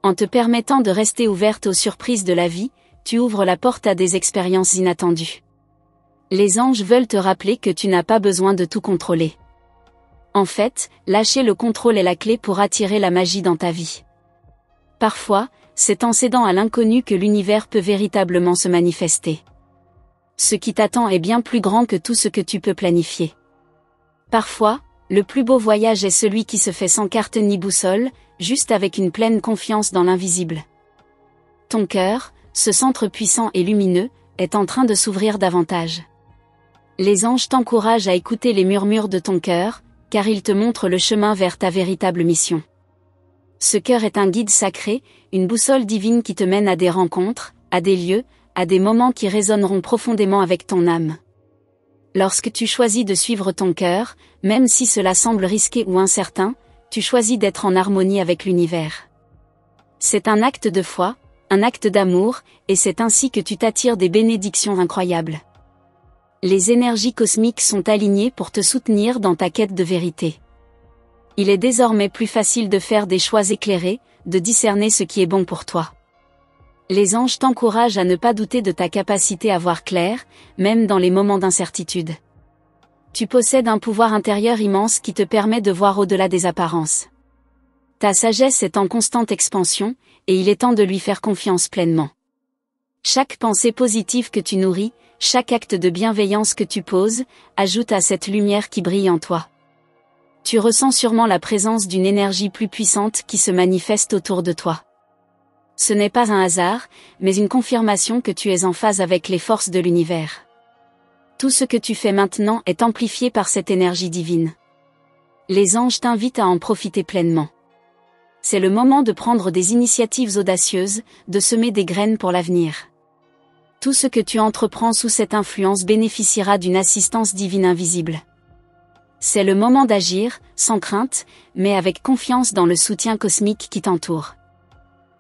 A: En te permettant de rester ouverte aux surprises de la vie, tu ouvres la porte à des expériences inattendues. Les anges veulent te rappeler que tu n'as pas besoin de tout contrôler. En fait, lâcher le contrôle est la clé pour attirer la magie dans ta vie. Parfois, c'est en cédant à l'inconnu que l'univers peut véritablement se manifester. Ce qui t'attend est bien plus grand que tout ce que tu peux planifier. Parfois, le plus beau voyage est celui qui se fait sans carte ni boussole, juste avec une pleine confiance dans l'invisible. Ton cœur, ce centre puissant et lumineux, est en train de s'ouvrir davantage. Les anges t'encouragent à écouter les murmures de ton cœur, car ils te montrent le chemin vers ta véritable mission. Ce cœur est un guide sacré, une boussole divine qui te mène à des rencontres, à des lieux, à des moments qui résonneront profondément avec ton âme. Lorsque tu choisis de suivre ton cœur, même si cela semble risqué ou incertain, tu choisis d'être en harmonie avec l'univers. C'est un acte de foi, un acte d'amour, et c'est ainsi que tu t'attires des bénédictions incroyables. Les énergies cosmiques sont alignées pour te soutenir dans ta quête de vérité. Il est désormais plus facile de faire des choix éclairés, de discerner ce qui est bon pour toi. Les anges t'encouragent à ne pas douter de ta capacité à voir clair, même dans les moments d'incertitude. Tu possèdes un pouvoir intérieur immense qui te permet de voir au-delà des apparences. Ta sagesse est en constante expansion, et il est temps de lui faire confiance pleinement. Chaque pensée positive que tu nourris, chaque acte de bienveillance que tu poses, ajoute à cette lumière qui brille en toi. Tu ressens sûrement la présence d'une énergie plus puissante qui se manifeste autour de toi. Ce n'est pas un hasard, mais une confirmation que tu es en phase avec les forces de l'univers. Tout ce que tu fais maintenant est amplifié par cette énergie divine. Les anges t'invitent à en profiter pleinement. C'est le moment de prendre des initiatives audacieuses, de semer des graines pour l'avenir. Tout ce que tu entreprends sous cette influence bénéficiera d'une assistance divine invisible. C'est le moment d'agir, sans crainte, mais avec confiance dans le soutien cosmique qui t'entoure.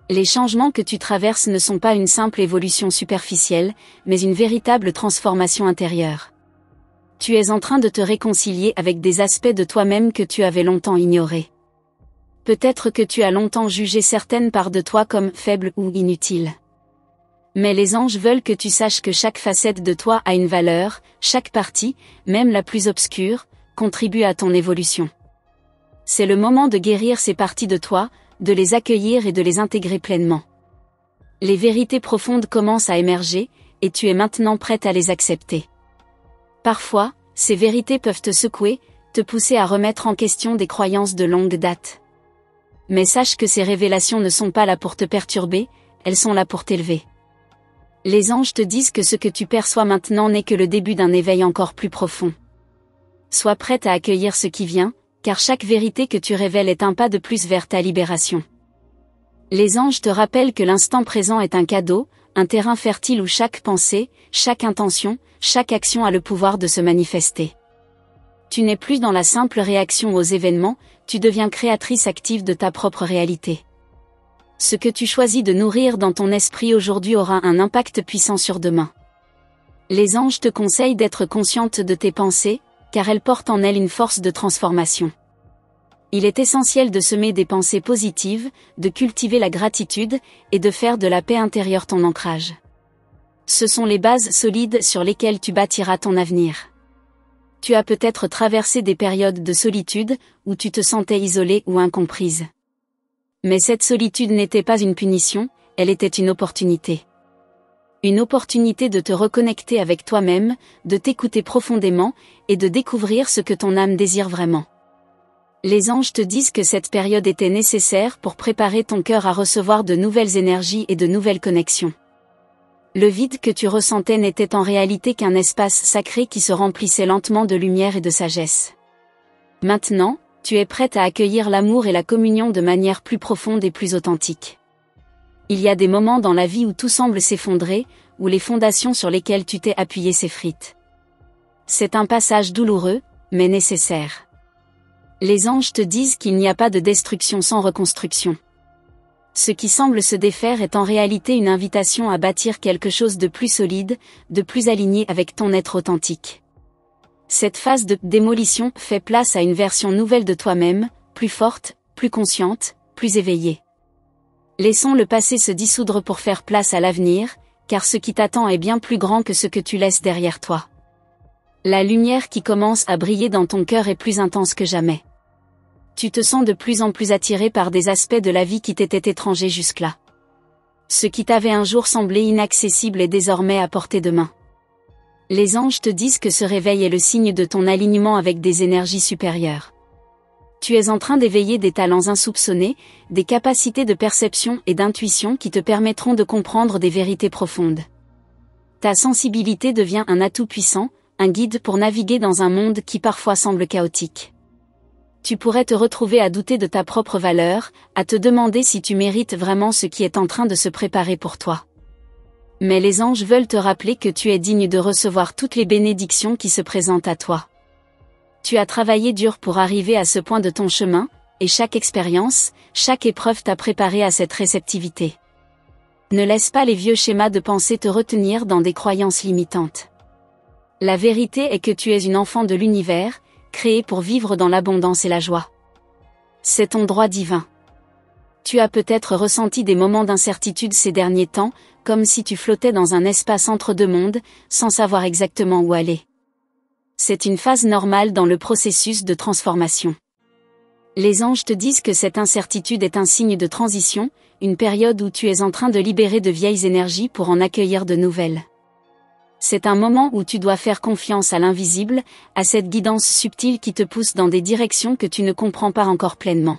A: Les changements que tu traverses ne sont pas une simple évolution superficielle, mais une véritable transformation intérieure. Tu es en train de te réconcilier avec des aspects de toi-même que tu avais longtemps ignorés. Peut-être que tu as longtemps jugé certaines parts de toi comme faibles ou inutiles. Mais les anges veulent que tu saches que chaque facette de toi a une valeur, chaque partie, même la plus obscure, contribue à ton évolution. C'est le moment de guérir ces parties de toi, de les accueillir et de les intégrer pleinement. Les vérités profondes commencent à émerger, et tu es maintenant prête à les accepter. Parfois, ces vérités peuvent te secouer, te pousser à remettre en question des croyances de longue date. Mais sache que ces révélations ne sont pas là pour te perturber, elles sont là pour t'élever. Les anges te disent que ce que tu perçois maintenant n'est que le début d'un éveil encore plus profond. Sois prête à accueillir ce qui vient, car chaque vérité que tu révèles est un pas de plus vers ta libération. Les anges te rappellent que l'instant présent est un cadeau, un terrain fertile où chaque pensée, chaque intention, chaque action a le pouvoir de se manifester. Tu n'es plus dans la simple réaction aux événements, tu deviens créatrice active de ta propre réalité. Ce que tu choisis de nourrir dans ton esprit aujourd'hui aura un impact puissant sur demain. Les anges te conseillent d'être consciente de tes pensées, car elles portent en elles une force de transformation. Il est essentiel de semer des pensées positives, de cultiver la gratitude, et de faire de la paix intérieure ton ancrage. Ce sont les bases solides sur lesquelles tu bâtiras ton avenir. Tu as peut-être traversé des périodes de solitude, où tu te sentais isolée ou incomprise. Mais cette solitude n'était pas une punition, elle était une opportunité. Une opportunité de te reconnecter avec toi-même, de t'écouter profondément, et de découvrir ce que ton âme désire vraiment. Les anges te disent que cette période était nécessaire pour préparer ton cœur à recevoir de nouvelles énergies et de nouvelles connexions. Le vide que tu ressentais n'était en réalité qu'un espace sacré qui se remplissait lentement de lumière et de sagesse. Maintenant, tu es prête à accueillir l'amour et la communion de manière plus profonde et plus authentique. Il y a des moments dans la vie où tout semble s'effondrer, où les fondations sur lesquelles tu t'es appuyé s'effritent. C'est un passage douloureux, mais nécessaire. Les anges te disent qu'il n'y a pas de destruction sans reconstruction. Ce qui semble se défaire est en réalité une invitation à bâtir quelque chose de plus solide, de plus aligné avec ton être authentique. Cette phase de démolition fait place à une version nouvelle de toi-même, plus forte, plus consciente, plus éveillée. Laissons le passé se dissoudre pour faire place à l'avenir, car ce qui t'attend est bien plus grand que ce que tu laisses derrière toi. La lumière qui commence à briller dans ton cœur est plus intense que jamais. Tu te sens de plus en plus attiré par des aspects de la vie qui t'étaient étrangers jusque-là. Ce qui t'avait un jour semblé inaccessible est désormais à portée de main. Les anges te disent que ce réveil est le signe de ton alignement avec des énergies supérieures. Tu es en train d'éveiller des talents insoupçonnés, des capacités de perception et d'intuition qui te permettront de comprendre des vérités profondes. Ta sensibilité devient un atout puissant, un guide pour naviguer dans un monde qui parfois semble chaotique. Tu pourrais te retrouver à douter de ta propre valeur, à te demander si tu mérites vraiment ce qui est en train de se préparer pour toi. Mais les anges veulent te rappeler que tu es digne de recevoir toutes les bénédictions qui se présentent à toi. Tu as travaillé dur pour arriver à ce point de ton chemin, et chaque expérience, chaque épreuve t'a préparé à cette réceptivité. Ne laisse pas les vieux schémas de pensée te retenir dans des croyances limitantes. La vérité est que tu es une enfant de l'univers, créée pour vivre dans l'abondance et la joie. C'est ton droit divin. Tu as peut-être ressenti des moments d'incertitude ces derniers temps, comme si tu flottais dans un espace entre deux mondes, sans savoir exactement où aller. C'est une phase normale dans le processus de transformation. Les anges te disent que cette incertitude est un signe de transition, une période où tu es en train de libérer de vieilles énergies pour en accueillir de nouvelles. C'est un moment où tu dois faire confiance à l'invisible, à cette guidance subtile qui te pousse dans des directions que tu ne comprends pas encore pleinement.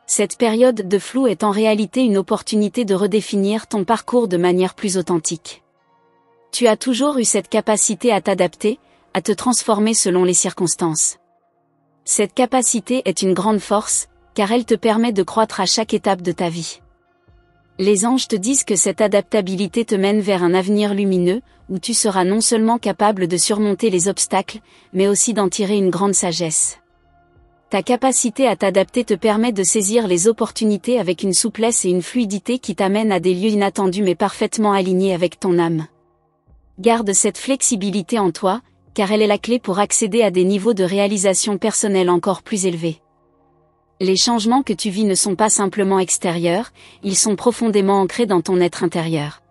A: Cette période de flou est en réalité une opportunité de redéfinir ton parcours de manière plus authentique. Tu as toujours eu cette capacité à t'adapter, à te transformer selon les circonstances. Cette capacité est une grande force, car elle te permet de croître à chaque étape de ta vie. Les anges te disent que cette adaptabilité te mène vers un avenir lumineux, où tu seras non seulement capable de surmonter les obstacles, mais aussi d'en tirer une grande sagesse. Ta capacité à t'adapter te permet de saisir les opportunités avec une souplesse et une fluidité qui t'amènent à des lieux inattendus mais parfaitement alignés avec ton âme. Garde cette flexibilité en toi, car elle est la clé pour accéder à des niveaux de réalisation personnelle encore plus élevés. Les changements que tu vis ne sont pas simplement extérieurs, ils sont profondément ancrés dans ton être intérieur.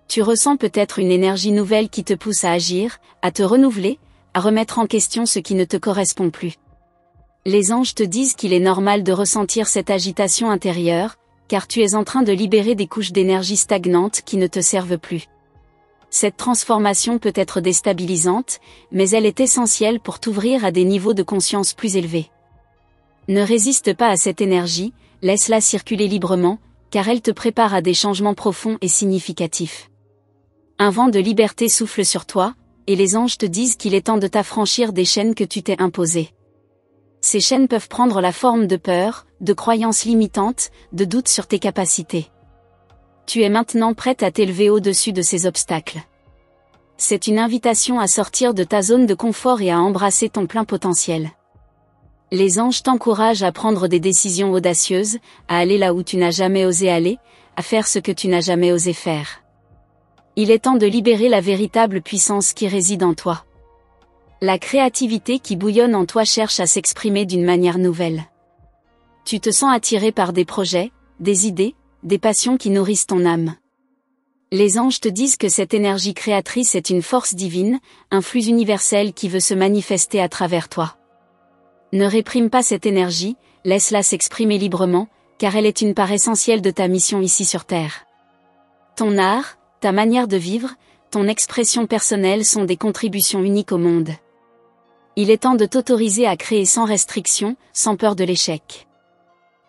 A: Tu ressens peut-être une énergie nouvelle qui te pousse à agir, à te renouveler, à remettre en question ce qui ne te correspond plus. Les anges te disent qu'il est normal de ressentir cette agitation intérieure, car tu es en train de libérer des couches d'énergie stagnantes qui ne te servent plus. Cette transformation peut être déstabilisante, mais elle est essentielle pour t'ouvrir à des niveaux de conscience plus élevés. Ne résiste pas à cette énergie, laisse-la circuler librement, car elle te prépare à des changements profonds et significatifs. Un vent de liberté souffle sur toi, et les anges te disent qu'il est temps de t'affranchir des chaînes que tu t'es imposées. Ces chaînes peuvent prendre la forme de peur, de croyances limitantes, de doutes sur tes capacités. Tu es maintenant prête à t'élever au-dessus de ces obstacles. C'est une invitation à sortir de ta zone de confort et à embrasser ton plein potentiel. Les anges t'encouragent à prendre des décisions audacieuses, à aller là où tu n'as jamais osé aller, à faire ce que tu n'as jamais osé faire. Il est temps de libérer la véritable puissance qui réside en toi. La créativité qui bouillonne en toi cherche à s'exprimer d'une manière nouvelle. Tu te sens attiré par des projets, des idées, des passions qui nourrissent ton âme. Les anges te disent que cette énergie créatrice est une force divine, un flux universel qui veut se manifester à travers toi. Ne réprime pas cette énergie, laisse-la s'exprimer librement, car elle est une part essentielle de ta mission ici sur Terre. Ton art, ta manière de vivre, ton expression personnelle sont des contributions uniques au monde. Il est temps de t'autoriser à créer sans restriction, sans peur de l'échec.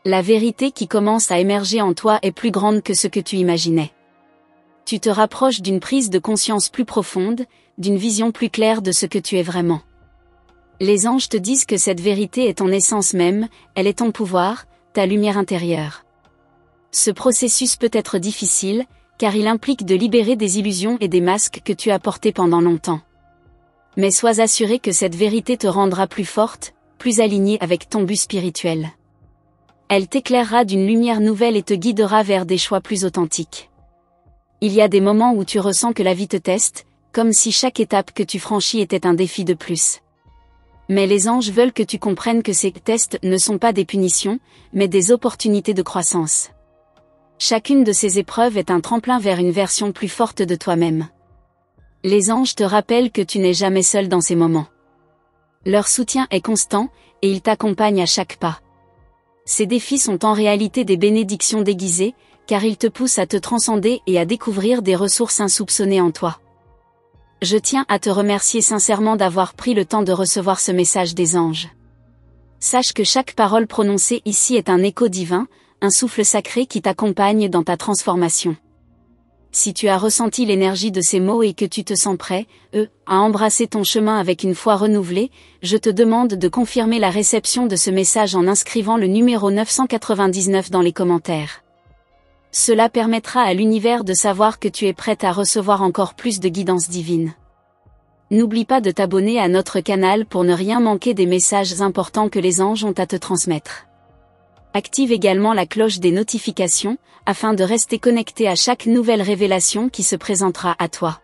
A: La vérité qui commence à émerger en toi est plus grande que ce que tu imaginais. Tu te rapproches d'une prise de conscience plus profonde, d'une vision plus claire de ce que tu es vraiment. Les anges te disent que cette vérité est ton essence même, elle est ton pouvoir, ta lumière intérieure. Ce processus peut être difficile, car il implique de libérer des illusions et des masques que tu as portés pendant longtemps. Mais sois assuré que cette vérité te rendra plus forte, plus alignée avec ton but spirituel. Elle t'éclairera d'une lumière nouvelle et te guidera vers des choix plus authentiques. Il y a des moments où tu ressens que la vie te teste, comme si chaque étape que tu franchis était un défi de plus. Mais les anges veulent que tu comprennes que ces tests ne sont pas des punitions, mais des opportunités de croissance. Chacune de ces épreuves est un tremplin vers une version plus forte de toi-même. Les anges te rappellent que tu n'es jamais seul dans ces moments. Leur soutien est constant, et ils t'accompagnent à chaque pas. Ces défis sont en réalité des bénédictions déguisées, car ils te poussent à te transcender et à découvrir des ressources insoupçonnées en toi. Je tiens à te remercier sincèrement d'avoir pris le temps de recevoir ce message des anges. Sache que chaque parole prononcée ici est un écho divin, un souffle sacré qui t'accompagne dans ta transformation. Si tu as ressenti l'énergie de ces mots et que tu te sens prêt, à embrasser ton chemin avec une foi renouvelée, je te demande de confirmer la réception de ce message en inscrivant le numéro 999 dans les commentaires. Cela permettra à l'univers de savoir que tu es prête à recevoir encore plus de guidance divine. N'oublie pas de t'abonner à notre canal pour ne rien manquer des messages importants que les anges ont à te transmettre. Active également la cloche des notifications, afin de rester connecté à chaque nouvelle révélation qui se présentera à toi.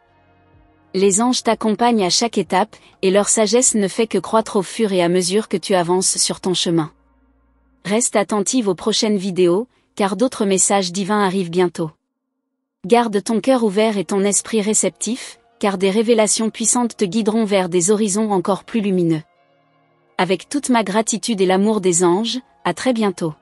A: Les anges t'accompagnent à chaque étape, et leur sagesse ne fait que croître au fur et à mesure que tu avances sur ton chemin. Reste attentive aux prochaines vidéos, car d'autres messages divins arrivent bientôt. Garde ton cœur ouvert et ton esprit réceptif, car des révélations puissantes te guideront vers des horizons encore plus lumineux. Avec toute ma gratitude et l'amour des anges, à très bientôt.